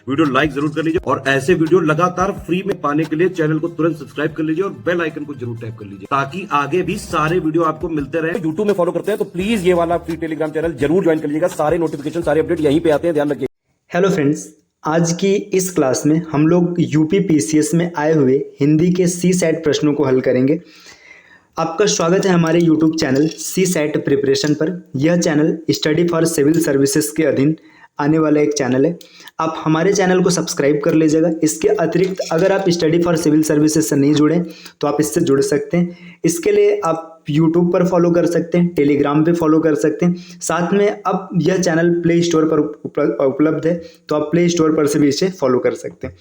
Video like जरूर कर लीजिए और ऐसे वीडियो लगातार फ्री में पाने के लिए चैनल को तुरंत सब्सक्राइब कर लीजिए और बेल आइकन को जरूर टैप कर लीजिए ताकि आगे भी सारे वीडियो आपको मिलते रहे। यूट्यूब में फॉलो करते हैं तो प्लीज ये वाला फ्री टेलीग्राम चैनल जरूर ज्वाइन कर लीजिएगा। सारे नोटिफिकेशन सारे अपडेट यहीं पे आते हैं, ध्यान रखिए। हेलो फ्रेंड्स, आज की इस क्लास में हम लोग यूपी पीसीएस में आए हुए हिंदी के सी सेट प्रश्नों को हल करेंगे। आपका स्वागत है हमारे YouTube channel C SAT preparation पर। यह channel study for civil services के अधीन आने वाला एक चैनल है। आप हमारे चैनल को सब्सक्राइब कर लीजिएगा। इसके अतिरिक्त अगर आप स्टडी फॉर सिविल सर्विसेज से नहीं जुड़े तो आप इससे जुड़ सकते हैं। इसके लिए आप यूट्यूब पर फॉलो कर सकते हैं, टेलीग्राम पे फॉलो कर सकते हैं। साथ में अब यह चैनल प्ले स्टोर पर उपलब्ध है तो आप प्ले स्टोर पर से भी इसे फॉलो कर सकते हैं।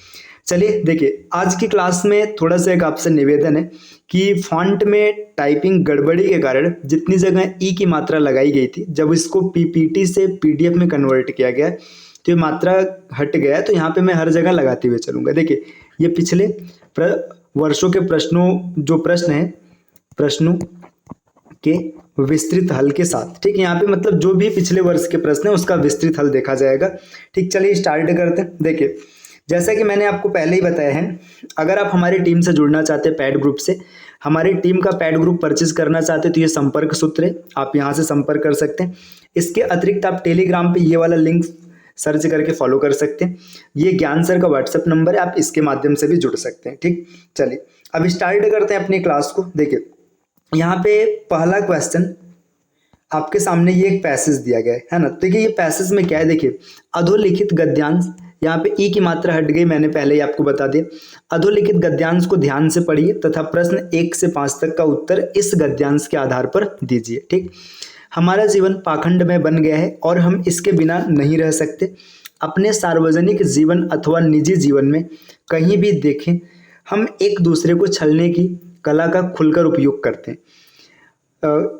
चलिए देखिए, आज की क्लास में थोड़ा सा एक आपसे निवेदन है कि फॉन्ट में टाइपिंग गड़बड़ी के कारण जितनी जगह ई की मात्रा लगाई गई थी, जब इसको पीपीटी से पीडीएफ में कन्वर्ट किया गया तो ये मात्रा हट गया है। तो यहाँ पे मैं हर जगह लगाते हुए चलूँगा। देखिए, ये पिछले वर्षों के प्रश्न हैं, प्रश्नों के विस्तृत हल के साथ। ठीक है, यहाँ पे मतलब जो भी पिछले वर्ष के प्रश्न है उसका विस्तृत हल देखा जाएगा। ठीक, चलिए स्टार्ट करते हैं। देखिए, जैसा कि मैंने आपको पहले ही बताया है, अगर आप हमारी टीम से जुड़ना चाहते हैं पैड ग्रुप से, हमारी टीम का पैड ग्रुप परचेज करना चाहते हैं तो ये संपर्क सूत्र है, आप यहाँ से संपर्क कर सकते हैं। इसके अतिरिक्त आप टेलीग्राम पे ये वाला लिंक सर्च करके फॉलो कर सकते हैं। ये ज्ञान सर का व्हाट्सएप नंबर है, आप इसके माध्यम से भी जुड़ सकते हैं। ठीक, चलिए अब स्टार्ट करते हैं अपनी क्लास को। देखिए, यहाँ पे पहला क्वेश्चन आपके सामने ये एक पैसेज दिया गया है ना। देखिए, ये पैसेज में क्या है, देखिए, अधोलिखित गद्यांश, यहाँ पे ई की मात्रा हट गई, मैंने पहले ही आपको बता दिया। अधोलिखित गद्यांश को ध्यान से पढ़िए तथा प्रश्न 1 से 5 तक का उत्तर इस गद्यांश के आधार पर दीजिए। ठीक, हमारा जीवन पाखंड में बन गया है और हम इसके बिना नहीं रह सकते। अपने सार्वजनिक जीवन अथवा निजी जीवन में कहीं भी देखें, हम एक दूसरे को छलने की कला का खुलकर उपयोग करते हैं।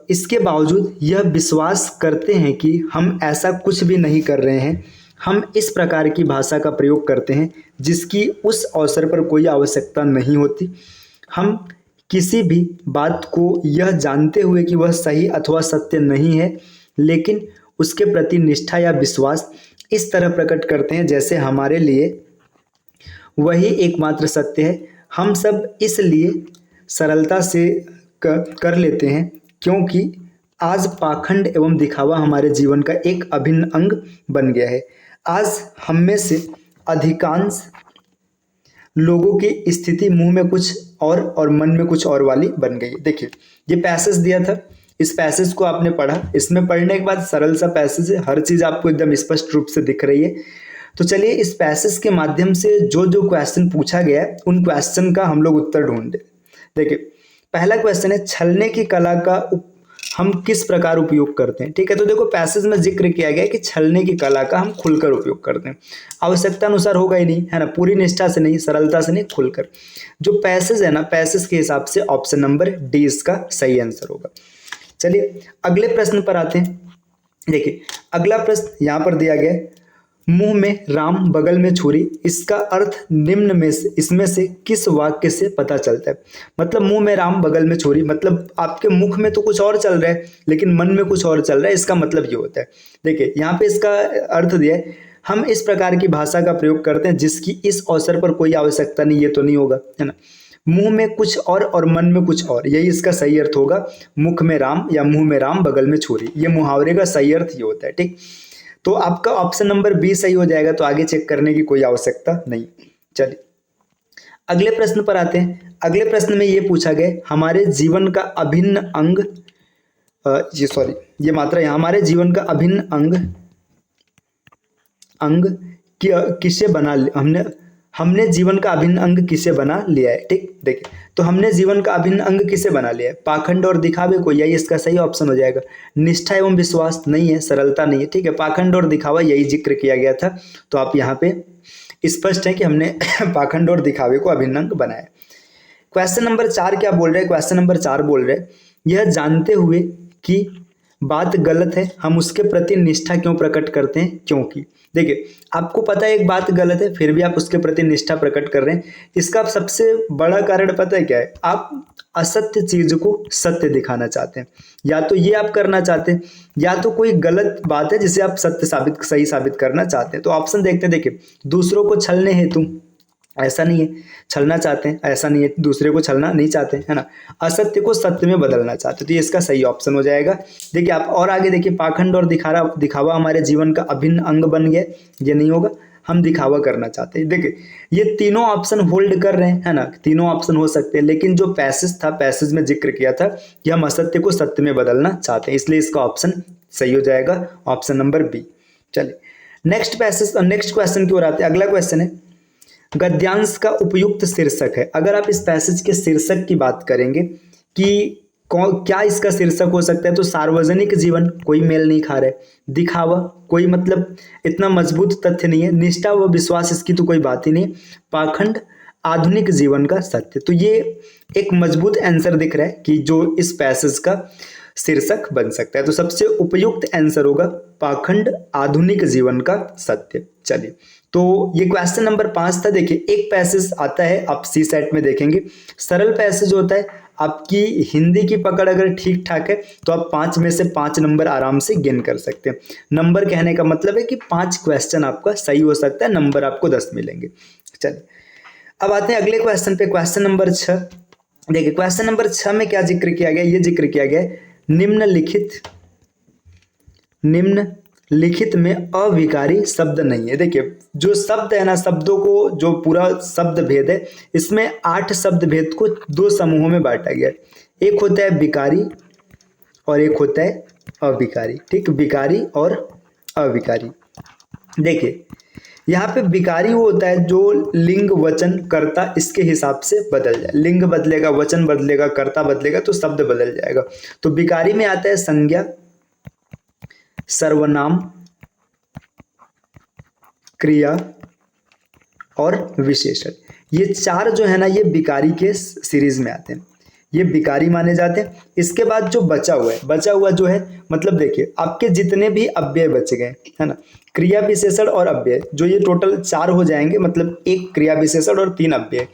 इसके बावजूद यह विश्वास करते हैं कि हम ऐसा कुछ भी नहीं कर रहे हैं। हम इस प्रकार की भाषा का प्रयोग करते हैं जिसकी उस अवसर पर कोई आवश्यकता नहीं होती। हम किसी भी बात को यह जानते हुए कि वह सही अथवा सत्य नहीं है, लेकिन उसके प्रति निष्ठा या विश्वास इस तरह प्रकट करते हैं जैसे हमारे लिए वही एकमात्र सत्य है। हम सब इसलिए सरलता से कर लेते हैं क्योंकि आज पाखंड एवं दिखावा हमारे जीवन का एक अभिन्न अंग बन गया है। आज हम में से अधिकांश लोगों की स्थिति मुंह में कुछ और मन में कुछ और वाली बन गई। देखिए, ये पैसेज दिया था, इस पैसेज को आपने पढ़ा। इसमें पढ़ने के बाद सरल सा पैसेज है, हर चीज़ आपको एकदम स्पष्ट रूप से दिख रही है। तो चलिए इस पैसेज के माध्यम से जो जो क्वेश्चन पूछा गया है उन क्वेश्चन का हम लोग उत्तर ढूंढते। देखिए, पहला क्वेश्चन है, छलने की कला का हम किस प्रकार उपयोग करते हैं। ठीक है, तो देखो पैसेज में जिक्र किया गया है कि छलने की कला का हम खुलकर उपयोग करते हैं। आवश्यकता अनुसार होगा ही नहीं, है ना, पूरी निष्ठा से नहीं, सरलता से नहीं, खुलकर। जो पैसेज है ना, पैसेज के हिसाब से ऑप्शन नंबर डी इसका सही आंसर होगा। चलिए अगले प्रश्न पर आते हैं। देखिए, अगला प्रश्न यहाँ पर दिया गया है, मुंह में राम बगल में छुरी, इसका अर्थ निम्न में से इसमें से किस वाक्य से पता चलता है। मतलब मुंह में राम बगल में छुरी, मतलब आपके मुख में तो कुछ और चल रहा है लेकिन मन में कुछ और चल रहा है, इसका मतलब ये होता है। देखिए, यहाँ पे इसका अर्थ दिया है, हम इस प्रकार की भाषा का प्रयोग करते हैं जिसकी इस अवसर पर कोई आवश्यकता नहीं, ये तो नहीं होगा, है ना। मुंह में कुछ और मन में कुछ और, यही इसका सही अर्थ होगा। मुख में राम या मुंह में राम बगल में छुरी, ये मुहावरे का सही अर्थ ये होता है। ठीक, तो आपका ऑप्शन नंबर बी सही हो जाएगा, तो आगे चेक करने की कोई आवश्यकता नहीं। चलिए अगले प्रश्न पर आते हैं। अगले प्रश्न में ये पूछा गया, हमारे जीवन का अभिन्न अंग, ये मात्रा है, हमारे जीवन का अभिन्न अंग किसे बना, हमने जीवन का अभिन्न अंग किसे बना लिया है। ठीक, देखिए, तो हमने जीवन का अभिन्न अंग किसे बना लिया है, पाखंड और दिखावे को, यही इसका सही ऑप्शन हो जाएगा। निष्ठा एवं विश्वास नहीं है, सरलता नहीं है। ठीक है, पाखंड और दिखावा यही जिक्र किया गया था, तो आप यहाँ पे स्पष्ट है कि हमने पाखंड और दिखावे को अभिन्न अंग बनाया। क्वेश्चन नंबर 4 क्या बोल रहे हैं, क्वेश्चन नंबर 4 बोल रहे हैं, यह जानते हुए कि बात गलत है हम उसके प्रति निष्ठा क्यों प्रकट करते हैं, क्योंकि। देखिए आपको पता है एक बात गलत है, फिर भी आप उसके प्रति निष्ठा प्रकट कर रहे हैं। इसका सबसे बड़ा कारण पता है क्या है? आप असत्य चीज को सत्य दिखाना चाहते हैं। या तो ये आप करना चाहते हैं, या तो कोई गलत बात है जिसे आप सही साबित करना चाहते हैं। तो ऑप्शन देखते हैं। देखिए, दूसरों को छलने हेतु, ऐसा नहीं है। छलना चाहते हैं, ऐसा नहीं है। दूसरे को छलना नहीं चाहते, है ना। असत्य को सत्य में बदलना चाहते हैं, तो ये इसका सही ऑप्शन हो जाएगा। देखिए आप और आगे देखिए, पाखंड और दिखावा हमारे जीवन का अभिन्न अंग बन गया, ये नहीं होगा। हम दिखावा करना चाहते हैं। देखिए ये तीनों ऑप्शन होल्ड कर रहे हैं, है ना। तीनों ऑप्शन हो सकते हैं, लेकिन जो पैसेज था, पैसेज में जिक्र किया था कि हम असत्य को सत्य में बदलना चाहते हैं, इसलिए इसका ऑप्शन सही हो जाएगा, ऑप्शन नंबर बी। चलिए नेक्स्ट क्वेश्चन की ओर आते हैं। अगला क्वेश्चन है, गद्यांश का उपयुक्त शीर्षक है। अगर आप इस पैसेज के शीर्षक की बात करेंगे कि क्या इसका शीर्षक हो सकता है, तो सार्वजनिक जीवन कोई मेल नहीं खा रहा है, दिखावा कोई मतलब इतना मजबूत तथ्य नहीं है, निष्ठा व विश्वास इसकी तो कोई बात ही नहीं, पाखंड आधुनिक जीवन का सत्य। तो ये एक मजबूत आंसर दिख रहा है कि जो इस पैसेज का शीर्षक बन सकता है। तो सबसे उपयुक्त आंसर होगा पाखंड आधुनिक जीवन का सत्य। चलिए तो ये क्वेश्चन नंबर 5 था। देखिए एक पैसेज आता है, आप सी सेट में देखेंगे, सरल पैसेज होता है। आपकी हिंदी की पकड़ अगर ठीक ठाक है तो आप 5 में से 5 नंबर आराम से गेन कर सकते हैं। नंबर कहने का मतलब है कि 5 क्वेश्चन आपका सही हो सकता है, नंबर आपको 10 मिलेंगे। चलिए अब आते हैं अगले क्वेश्चन पे, क्वेश्चन नंबर 6। देखिए क्वेश्चन नंबर 6 में क्या जिक्र किया गया, ये जिक्र किया गया है, निम्नलिखित में अविकारी शब्द नहीं है। देखिए जो शब्द है ना, शब्दों को जो पूरा शब्द भेद है, इसमें 8 शब्द भेद को 2 समूहों में बांटा गया है। एक होता है विकारी और एक होता है अविकारी। ठीक, विकारी और अविकारी। देखिए यहाँ पे विकारी वो होता है जो लिंग वचन कर्ता इसके हिसाब से बदल जाए। लिंग बदलेगा, वचन बदलेगा, कर्ता बदलेगा तो शब्द बदल जाएगा। तो विकारी में आता है संज्ञा, सर्वनाम, क्रिया और विशेषण। ये 4 जो है ना, ये विकारी के सीरीज में आते हैं, ये विकारी माने जाते हैं। इसके बाद जो बचा हुआ जो है, मतलब देखिए आपके जितने भी अव्यय बच गए, है ना, क्रिया विशेषण और अव्यय, जो ये टोटल 4 हो जाएंगे, मतलब 1 क्रिया विशेषण और 3 अव्यय,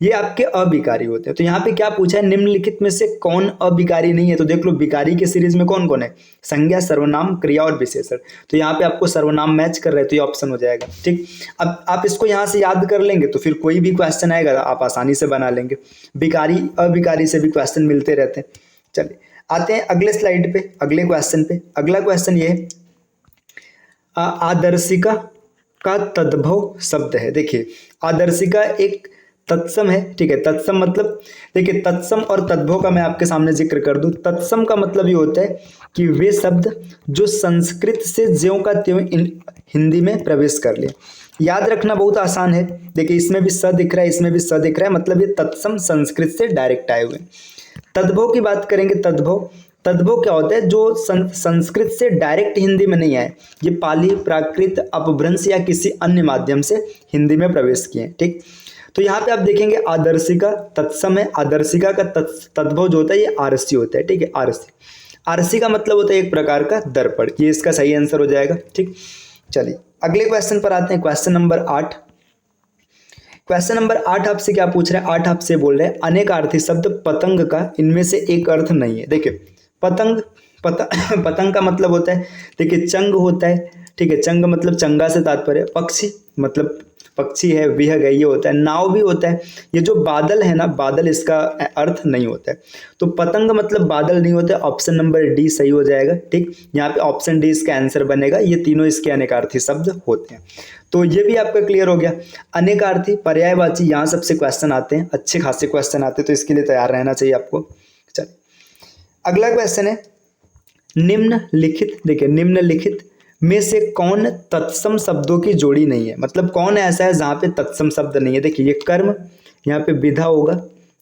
ये आपके अविकारी होते हैं। तो यहाँ पे क्या पूछा है, निम्नलिखित में से कौन अविकारी नहीं है। तो देख लो विकारी के सीरीज में कौन कौन है, संज्ञा, सर्वनाम, क्रिया और विशेषण। तो यहाँ पे आपको सर्वनाम मैच कर रहे हैं, तो ये ऑप्शन हो जाएगा। ठीक, अब आप इसको यहाँ से याद कर लेंगे तो फिर कोई भी क्वेश्चन आएगा आप आसानी से बना लेंगे। विकारी अविकारी से भी क्वेश्चन मिलते रहते हैं। चलिए आते हैं अगले स्लाइड पे, अगले क्वेश्चन पे। अगला क्वेश्चन ये है, आदर्शिका का तद्भव शब्द है। देखिए आदर्शिका एक तत्सम है। ठीक है, तत्सम मतलब देखिए, तत्सम और तद्भव का मैं आपके सामने जिक्र कर दूं। तत्सम का मतलब ये होता है कि वे शब्द जो संस्कृत से ज्यों का त्यों हिंदी में प्रवेश कर ले। याद रखना बहुत आसान है। देखिए इसमें भी स दिख रहा है, इसमें भी स दिख रहा है, मतलब ये तत्सम संस्कृत से डायरेक्ट आए हुए। तद्भव की बात करेंगे, तद्भव क्या होता है, जो संस्कृत से डायरेक्ट हिंदी में नहीं आए, ये पाली, प्राकृत, अपभ्रंश या किसी अन्य माध्यम से हिंदी में प्रवेश किए। ठीक, तो यहाँ पे आप देखेंगे आदर्शिका तत्सम है। आदर्शिका का तद्भव जो होता है ये आरसी होता है। ठीक है, आरसी का मतलब होता है एक प्रकार का दर्पण। ये इसका सही आंसर हो जाएगा। ठीक, चलिए अगले क्वेश्चन पर आते हैं, क्वेश्चन नंबर 8। क्वेश्चन नंबर 8 आपसे क्या पूछ रहा है, 8 आपसे बोल रहे हैं अनेकार्थी शब्द पतंग का इनमें से एक अर्थ नहीं है। देखिए पतंग का मतलब होता है, देखिए चंग होता है। ठीक है, चंग मतलब चंगा से तात्पर्य, पक्षी मतलब पक्षी है, विहग है, ये होता है। नाव भी होता है। ये जो बादल है ना, बादल इसका अर्थ नहीं होता है। तो पतंग मतलब बादल नहीं होता है, ऑप्शन नंबर डी सही हो जाएगा। ठीक, यहाँ पे ऑप्शन डी इसका आंसर बनेगा। ये तीनों इसके अनेकार्थी शब्द होते हैं। तो ये भी आपका क्लियर हो गया। अनेकार्थी, पर्यायवाची, यहाँ सबसे क्वेश्चन आते हैं, अच्छे खासे क्वेश्चन आते हैं, तो इसके लिए तैयार रहना चाहिए आपको। चलिए अगला क्वेश्चन है, निम्नलिखित। देखिए निम्नलिखित में से कौन तत्सम शब्दों की जोड़ी नहीं है, मतलब कौन ऐसा है जहाँ पे तत्सम शब्द नहीं है। देखिए ये कर्म, यहाँ पे विधा होगा,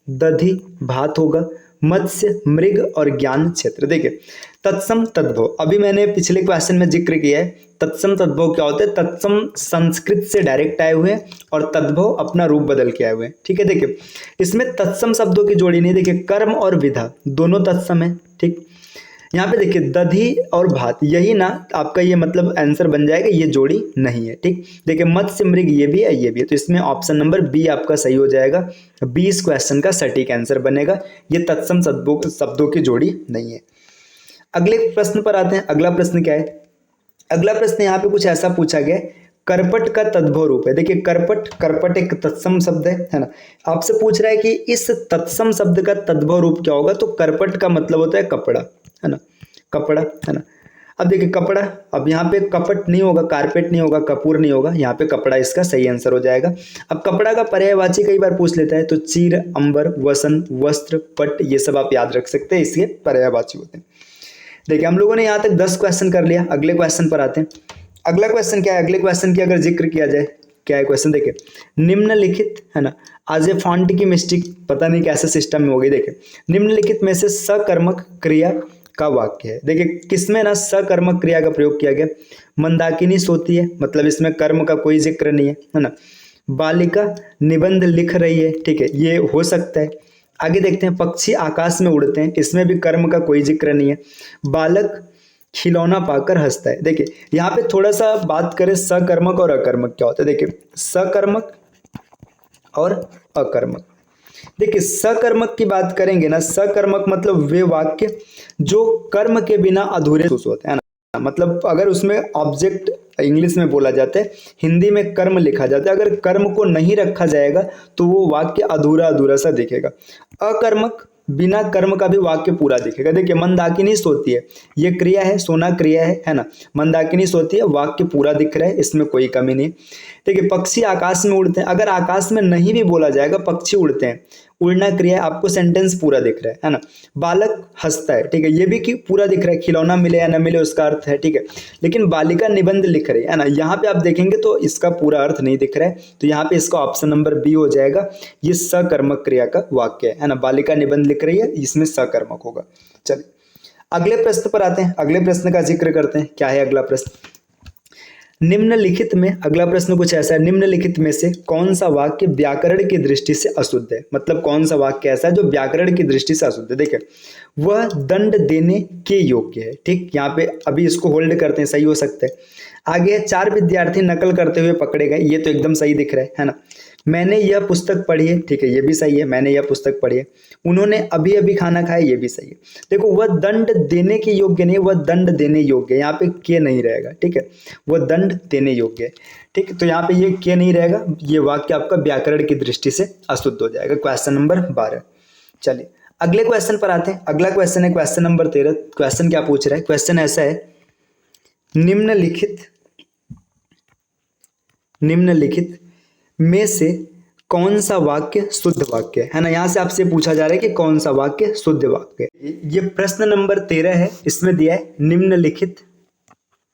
दधि भात होगा, मत्स्य, मृग और ज्ञान क्षेत्र। देखिए तत्सम तद्भव, अभी मैंने पिछले क्वेश्चन में जिक्र किया है। तत्सम तद्भव क्या होता है, तत्सम संस्कृत से डायरेक्ट आए हुए हैं और तद्भव अपना रूप बदल के आए हुए हैं। ठीक है, देखिए इसमें तत्सम शब्दों की जोड़ी नहीं। देखिए कर्म और विधा दोनों तत्सम है। ठीक, यहाँ पे देखिए दधी और भात, यही ना आपका ये मतलब आंसर बन जाएगा, ये जोड़ी नहीं है। ठीक, देखिए मत्स्य मृग ये भी है, ये भी है, तो इसमें ऑप्शन नंबर बी आपका सही हो जाएगा। बी इस क्वेश्चन का सटीक आंसर बनेगा। ये तत्सम शब्दों की जोड़ी नहीं है। अगले प्रश्न पर आते हैं। अगला प्रश्न क्या है? अगला प्रश्न यहाँ पे कुछ ऐसा पूछा गया है, करपट का तद्भव रूप है। देखिए करपट, करपट एक तत्सम शब्द है ना। आपसे पूछ रहा है कि इस तत्सम शब्द का तद्भव रूप क्या होगा, तो करपट का मतलब होता है कपड़ा, है ना, कपड़ा, है ना। अब देखिए कपड़ा, अब यहाँ पे कपट नहीं होगा, कारपेट नहीं होगा, कपूर नहीं होगा, यहाँ पे कपड़ा इसका सही आंसर हो जाएगा। अब कपड़ा का पर्यायवाची कई बार पूछ लेता है, तो चीर, अंबर, वसन, वस्त्र, पट, ये सब आप याद रख सकते हैं, इसके पर्यायवाची होते हैं। देखिए हम लोगों ने यहाँ तक 10 क्वेश्चन कर लिया। अगले क्वेश्चन पर आते हैं। अगला क्वेश्चन क्या है? अगले क्वेश्चन की अगर जिक्र किया जाए, क्या है क्वेश्चन? देखिए निम्नलिखित, है ना, आज ये फॉन्ट की मिस्टेक पता नहीं कैसे सिस्टम में हो गई। देखिए निम्नलिखित में से सकर्मक क्रिया का वाक्य है। देखिए किसमें ना सकर्मक क्रिया का प्रयोग किया गया? मंदाकिनी सोती है, मतलब इसमें कर्म का कोई जिक्र नहीं है ना। बालिका निबंध लिख रही है, ठीक है, ये हो सकता है। आगे देखते हैं, पक्षी आकाश में उड़ते हैं, इसमें भी कर्म का कोई जिक्र नहीं है। बालक खिलौना पाकर हंसता है। देखिए यहाँ पे थोड़ा सा बात करें सकर्मक और अकर्मक क्या होता है। देखिए सकर्मक और अकर्मक, देखिए सकर्मक की बात करेंगे ना, सकर्मक मतलब वे वाक्य जो कर्म के बिना अधूरे होते हैं ना, मतलब अगर उसमें ऑब्जेक्ट इंग्लिश में बोला जाता है, हिंदी में कर्म लिखा जाता है, अगर कर्म को नहीं रखा जाएगा तो वो वाक्य अधूरा अधूरा सा दिखेगा। अकर्मक बिना कर्म का भी वाक्य पूरा दिखेगा। देखिए मंदाकिनी सोती है, ये क्रिया है, सोना क्रिया है ना, मंदाकिनी सोती है, वाक्य पूरा दिख रहा है, इसमें कोई कमी नहीं। देखिए पक्षी आकाश में उड़ते हैं, अगर आकाश में नहीं भी बोला जाएगा, पक्षी उड़ते हैं, उड़ना क्रिया है, आपको सेंटेंस पूरा दिख रहा है ना। बालक हंसता है, ठीक है, ये भी कि पूरा दिख रहा है, खिलौना मिले या न मिले उसका अर्थ है, ठीक है। लेकिन बालिका निबंध लिख रही है ना, यहाँ पे आप देखेंगे तो इसका पूरा अर्थ नहीं दिख रहा है, तो यहाँ पे इसका ऑप्शन नंबर बी हो जाएगा। ये सकर्मक क्रिया का वाक्य है ना, बालिका निबंध लिख रही है, इसमें सकर्मक होगा। चलिए अगले प्रश्न पर आते हैं। अगले प्रश्न का जिक्र करते हैं। क्या है अगला प्रश्न? निम्नलिखित में, अगला प्रश्न कुछ ऐसा है, निम्नलिखित में से कौन सा वाक्य व्याकरण की दृष्टि से अशुद्ध है? मतलब कौन सा वाक्य ऐसा है जो व्याकरण की दृष्टि से अशुद्ध है? देखिए वह दंड देने के योग्य है। ठीक, यहाँ पे अभी इसको होल्ड करते हैं, सही हो सकता है। आगे 4 विद्यार्थी नकल करते हुए पकड़े गए, ये तो एकदम सही दिख रहा है ना। मैंने यह पुस्तक पढ़ी है, ठीक है, ये भी सही है, मैंने यह पुस्तक पढ़ी है। उन्होंने अभी अभी खाना खाया, ये भी सही है। देखो वह दंड देने के योग्य नहीं, वह दंड देने योग्य है, यहाँ पे के नहीं रहेगा, ठीक है, वह दंड देने योग्य है। ठीक, तो यहाँ पे ये के नहीं रहेगा, ये वाक्य आपका व्याकरण की दृष्टि से अशुद्ध हो जाएगा। Question number 12। चलिए अगले क्वेश्चन पर आते हैं। अगला क्वेश्चन है क्वेश्चन नंबर 13। क्वेश्चन क्या पूछ रहा है? क्वेश्चन ऐसा है, निम्नलिखित में से कौन सा वाक्य शुद्ध वाक्य है ना। यहां से आपसे पूछा जा रहा है कि कौन सा वाक्य शुद्ध वाक्य है। ये प्रश्न नंबर 13 है, इसमें दिया है निम्नलिखित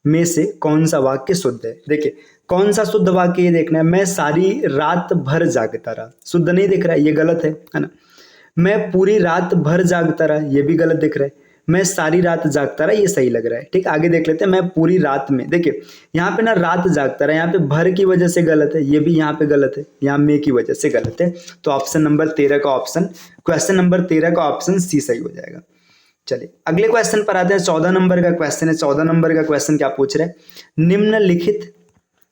में से कौन सा वाक्य शुद्ध है। देखिए कौन सा शुद्ध वाक्य ये देखना है। मैं सारी रात भर जागता रहा, शुद्ध नहीं दिख रहा है, ये गलत है ना। मैं पूरी रात भर जागता रहा, ये भी गलत दिख रहा है। मैं सारी रात जागता रहा, ये सही लग रहा है। ठीक, आगे देख लेते हैं। मैं पूरी रात में, देखिए यहाँ पे ना रात जागता रहा, यहाँ पे भर की वजह से गलत है, ये भी यहाँ पे गलत है, यहाँ में की वजह से गलत है। तो ऑप्शन नंबर 13 का ऑप्शन, क्वेश्चन नंबर 13 का ऑप्शन सी सही हो जाएगा। चलिए अगले क्वेश्चन पर आते हैं। 14 नंबर का क्वेश्चन है। 14 नंबर का क्वेश्चन क्या पूछ रहे हैं? निम्नलिखित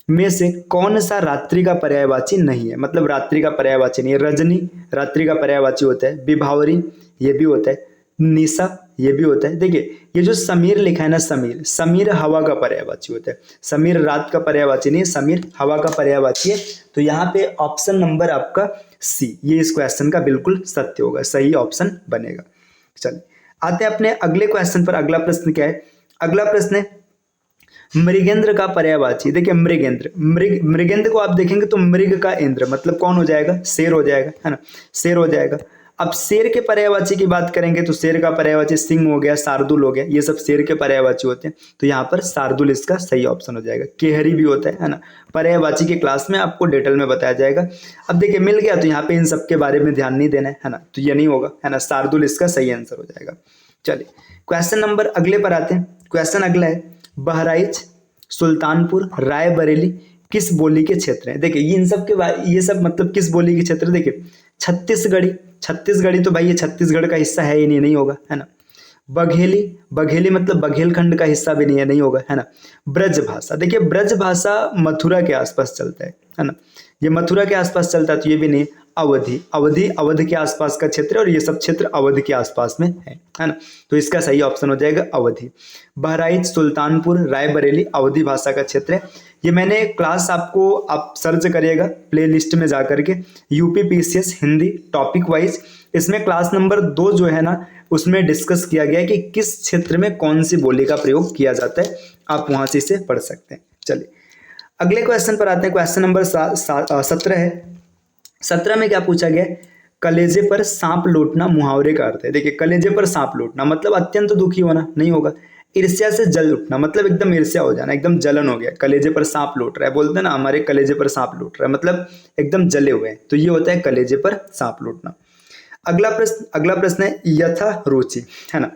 में से कौन सा रात्रि का पर्यायवाची नहीं है? मतलब रात्रि का पर्यायवाची नहीं है। रजनी रात्रि का पर्यायवाची होता है, विभावरी ये भी होता है, निशा ये भी होता है। देखिए ये जो समीर लिखा है ना, समीर हवा का पर्यायवाची होता है। समीर रात का पर्यायवाची नहीं है, समीर हवा का पर्यायवाची है। तो यहाँ पे ऑप्शन नंबर आपका सी, ये इस क्वेश्चन का बिल्कुल सत्य होगा, सही ऑप्शन बनेगा। चलिए आते हैं अपने अगले क्वेश्चन पर। अगला प्रश्न क्या है? अगला प्रश्न है मृगेंद्र का पर्यायवाची। देखिए मृगेंद्र को आप देखेंगे तो मृग का इंद्र मतलब कौन हो जाएगा? शेर हो जाएगा, है ना, शेर हो जाएगा। अब शेर के पर्यायवाची की बात करेंगे तो शेर का पर्यायवाची सिंह हो गया, शार्दुल हो गया, ये सब शेर के पर्यायवाची होते हैं। तो यहाँ पर शार्दुल इसका सही ऑप्शन हो जाएगा। केहरी भी होता है ना। पर्यायवाची की क्लास में आपको डिटेल में बताया जाएगा। अब देखिए मिल गया, तो यहाँ पे इन सब के बारे में ध्यान नहीं देना है ना, तो ये नहीं होगा, है ना, शार्दुल इसका सही आंसर हो जाएगा। चलिए क्वेश्चन नंबर अगले पर आते हैं। क्वेश्चन अगला है, बहराइच, सुल्तानपुर, रायबरेली किस बोली के क्षेत्र है? देखिए इन सब के ये सब मतलब किस बोली के क्षेत्र? देखिए छत्तीसगढ़ी तो भाई ये छत्तीसगढ़ का हिस्सा है ही नहीं होगा, है ना। बघेली, बघेली मतलब बघेलखंड का हिस्सा भी नहीं है, नहीं होगा, है ना। ब्रज भाषा, देखिए ब्रज भाषा मथुरा के आसपास चलता है ना, ये मथुरा के आसपास चलता है तो ये भी नहीं। अवधि, अवधि अवध के आसपास का क्षेत्र है और ये सब क्षेत्र अवध के आसपास में है ना, तो इसका सही ऑप्शन हो जाएगा अवधि। बहराइच, सुल्तानपुर, रायबरेली अवधि भाषा का क्षेत्र है। ये मैंने क्लास आपको आप सर्च करिएगा प्लेलिस्ट में जा करके, यूपीपीसीएस हिंदी टॉपिक वाइज, इसमें क्लास नंबर 2 जो है ना उसमें डिस्कस किया गया है कि किस क्षेत्र में कौन सी बोली का प्रयोग किया जाता है, आप वहां से इसे पढ़ सकते हैं। चलिए अगले क्वेश्चन पर आते हैं, क्वेश्चन नंबर 17 है। 17 में क्या पूछा गया, कलेजे पर सांप लौटना मुहावरे का अर्थ है। देखिए कलेजे पर सांप लौटना मतलब अत्यंत दुखी होना, नहीं होगा। ईर्ष्या से जल उठना मतलब एकदम ईर्ष्या हो जाना, एकदम जलन हो गया, कलेजे पर सांप लौट रहा है, बोलते हैं ना हमारे कलेजे पर सांप लौट रहा है, मतलब एकदम जले हुए हैं, तो ये होता है कलेजे पर सांप लौटना। अगला प्रश्न है यथा रुचि, है ना।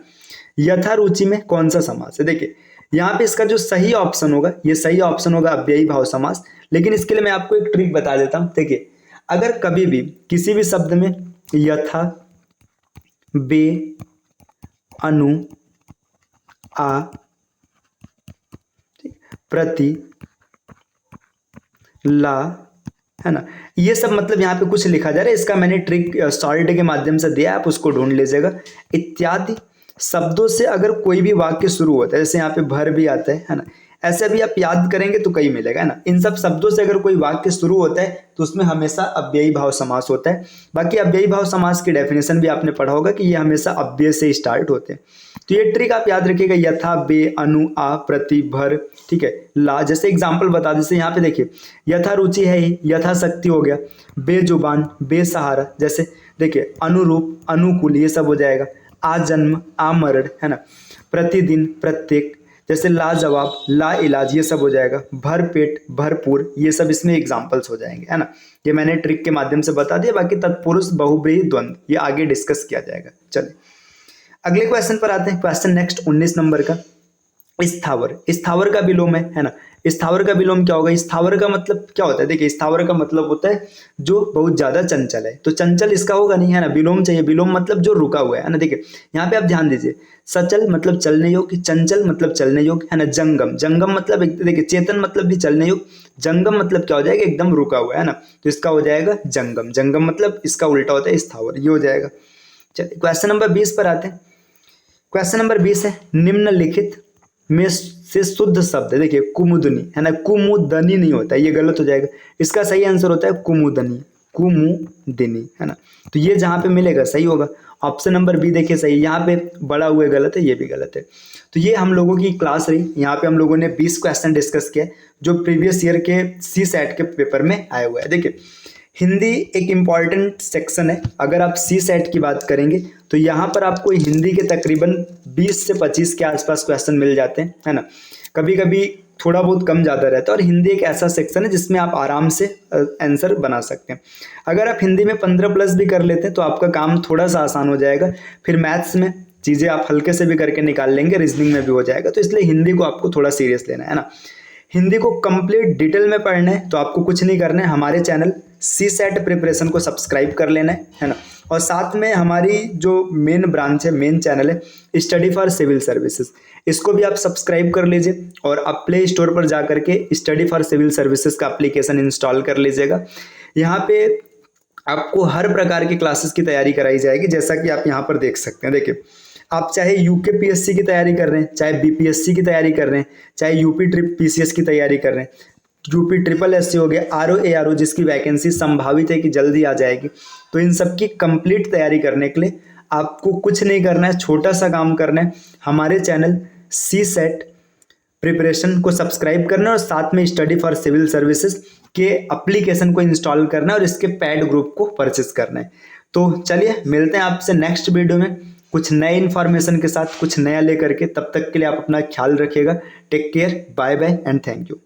यथा रुचि में कौन सा समास है, देखिए यहाँ पे इसका जो सही ऑप्शन होगा, ये सही ऑप्शन होगा अव्ययी भाव समास। लेकिन इसके लिए मैं आपको एक ट्रिक बता देता हूं। देखिए अगर कभी भी किसी भी शब्द में यथा, बे, अनु, आ, प्रति, ला, है ना, ये सब मतलब यहाँ पे कुछ लिखा जा रहा है, इसका मैंने ट्रिक सॉल्ट के माध्यम से दिया, आप उसको ढूंढ लीजिएगा। इत्यादि शब्दों से अगर कोई भी वाक्य शुरू होता है, जैसे यहाँ पे भर भी आता है ना, ऐसे भी आप याद करेंगे तो कहीं मिलेगा, है ना। इन सब शब्दों से अगर कोई वाक्य शुरू होता है तो उसमें हमेशा अव्ययी भाव समास होता है। बाकी अव्ययी भाव समास की डेफिनेशन भी आपने पढ़ा होगा कि ये हमेशा अव्यय से स्टार्ट होते हैं, तो ये ट्रिक आप याद रखिएगा। यथा, बे, अनु, आ, प्रति, भर, ठीक है, ला। जैसे एग्जाम्पल बता, जैसे यहाँ पे देखिए यथा रुचि है ही, यथा शक्ति हो गया, बेजुबान, बेसहारा, जैसे देखिए अनुरूप, अनुकूल, ये सब हो जाएगा। आ जन्म, आ मरण, है ना। प्रतिदिन, प्रत्येक, जैसे लाजवाब, ला इलाज, ये सब हो जाएगा। भर पेट, भरपूर, ये सब इसमें एग्जाम्पल्स हो जाएंगे, है ना। ये मैंने ट्रिक के माध्यम से बता दिया, बाकी तत्पुरुष, बहुब्रीहि, द्वंद्व ये आगे डिस्कस किया जाएगा। चलिए अगले क्वेश्चन पर आते हैं, क्वेश्चन नेक्स्ट 19 नंबर का। स्थावर, स्थावर का विलोम है ना। स्थावर का विलोम क्या होगा, स्थावर का मतलब क्या होता है, देखिए स्थावर का मतलब होता है जो बहुत ज्यादा चंचल है, तो चंचल इसका होगा नहीं, है ना, विलोम चाहिए। विलोम मतलब जो रुका हुआ है ना। देखिए यहाँ पे आप ध्यान दीजिए, सचल मतलब चलने योग्य, चंचल मतलब चलने योग्य, है ना। जंगम, जंगम मतलब देखिए चेतन मतलब भी चलने योग्य, जंगम मतलब क्या हो जाएगा, एकदम रुका हुआ है ना, तो इसका हो जाएगा जंगम। जंगम मतलब इसका उल्टा होता है स्थावर, ये हो जाएगा। चलिए क्वेश्चन नंबर 20 पर आते हैं। क्वेश्चन नंबर 20 है, निम्नलिखित में से शुद्ध शब्द है। देखिए कुमुदनी, है ना, कुमुदनी नहीं होता है, ये गलत हो जाएगा। इसका सही आंसर होता है कुमुदनी, कुमुदिनी, है ना। तो ये जहाँ पे मिलेगा सही होगा। ऑप्शन नंबर बी देखिए सही, यहाँ पे बड़ा हुए गलत है, ये भी गलत है। तो ये हम लोगों की क्लास रही, यहाँ पे हम लोगों ने 20 क्वेश्चन डिस्कस किया जो प्रीवियस ईयर के सी सेट के पेपर में आए हुए हैं। देखिए हिंदी एक इम्पॉर्टेंट सेक्शन है। अगर आप सी सेट की बात करेंगे तो यहाँ पर आपको हिंदी के तकरीबन 20 से 25 के आसपास क्वेश्चन मिल जाते हैं, है ना। कभी कभी थोड़ा बहुत कम ज़्यादा रहता है, और हिंदी एक ऐसा सेक्शन है जिसमें आप आराम से आंसर बना सकते हैं। अगर आप हिंदी में 15+ भी कर लेते हैं तो आपका काम थोड़ा सा आसान हो जाएगा। फिर मैथ्स में चीज़ें आप हल्के से भी करके निकाल लेंगे, रीजनिंग में भी हो जाएगा। तो इसलिए हिंदी को आपको थोड़ा सीरियस लेना है ना। हिंदी को कंप्लीट डिटेल में पढ़ना है तो आपको कुछ नहीं करना है, हमारे चैनल सी सेट प्रिपरेशन को सब्सक्राइब कर लेना है ना। और साथ में हमारी जो मेन ब्रांच है, मेन चैनल है स्टडी फॉर सिविल सर्विसेज, इसको भी आप सब्सक्राइब कर लीजिए और आप प्ले स्टोर पर जा करके स्टडी फॉर सिविल सर्विसेज का एप्लीकेशन इंस्टॉल कर लीजिएगा। यहाँ पे आपको हर प्रकार की क्लासेस की तैयारी कराई जाएगी, जैसा कि आप यहाँ पर देख सकते हैं। देखिए आप चाहे यूकेपीएससी की तैयारी कर रहे हैं, चाहे बीपीएससी की तैयारी कर रहे हैं, चाहे यूपी पीसीएस की तैयारी कर रहे हैं, यूपी ट्रिपल एससी हो गया, आरओ एआरओ जिसकी वैकेंसी संभावित है कि जल्दी आ जाएगी, तो इन सब की कंप्लीट तैयारी करने के लिए आपको कुछ नहीं करना है, छोटा सा काम करना है, हमारे चैनल सी सेट प्रिपरेशन को सब्सक्राइब करना है और साथ में स्टडी फॉर सिविल सर्विसेज के एप्लीकेशन को इंस्टॉल करना है और इसके पैड ग्रुप को परचेस करना है। तो चलिए मिलते हैं आपसे नेक्स्ट वीडियो में कुछ नए इन्फॉर्मेशन के साथ, कुछ नया लेकर के। तब तक के लिए आप अपना ख्याल रखिएगा। Take care, bye bye and thank you.